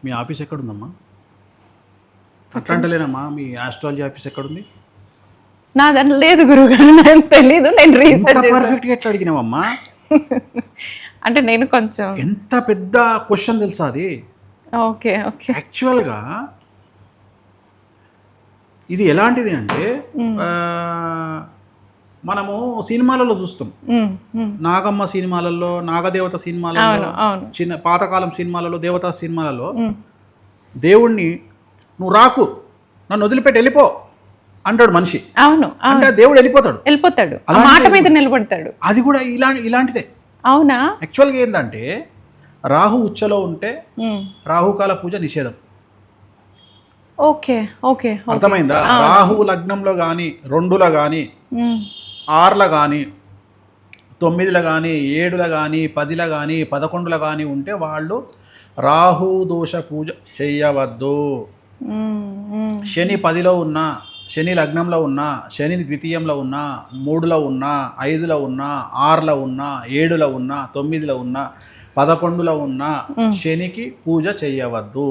మీ office ఎక్కడుందమ్మా? అట్లా అంటలేనమ్మా, మీ astrology office ఎక్కడుంది? నా దాంట్లో లేదు గురువుగారు, నాకు తెలీదు, నేను ఎంత రీసెర్చ్ చేశాను. పర్ఫెక్ట్గా ఎట్లా అడిగినావమ్మా? అంటే నేను కొంచెం ఎంత పెద్ద క్వశ్చన్ తెలుసా అది. Okay okay. యాక్చువల్గా ఇది ఎలాంటిది అంటే మనము సినిమాలలో చూస్తాం, నాగమ్మ సినిమాలలో, నాగదేవత సినిమాలలో, అవును అవును. చిన్న పాతకాలం సినిమాలలో, దేవతా సినిమాలలో దేవుణ్ణి నువ్వు రాకు, నన్ను వదిలిపెట్టి వెళ్ళిపో అంటాడు మనిషి. అవును అంటే అవును, దేవుడు వెళ్ళిపోతాడు. వెళ్ళిపోతాడు, ఆ అలాంటి మాట మీద నిలబడతాడు. అది కూడా ఇలాంటిదే. అవునా? యాక్చువల్గా ఏంటంటే రాహు ఉచ్చలో ఉంటే రాహుకాల పూజ నిషేధం. Okay okay. అర్థమైందా? రాహు లగ్నంలో కానీ, 2లో కానీ, 6లో కానీ, 9లో కానీ, 7లో కానీ, 10లో కానీ, 11లో కానీ ఉంటే వాళ్ళు రాహు దోష పూజ చెయ్యవద్దు. శని 10లో ఉన్నా, శని లగ్నంలో ఉన్నా, శని ద్వితీయంలో ఉన్నా, 3లో ఉన్నా, 5లో ఉన్నా, 6లో ఉన్నా, 7లో ఉన్నా, 9లో ఉన్నా, 11లో ఉన్నా శనికి పూజ చెయ్యవద్దు.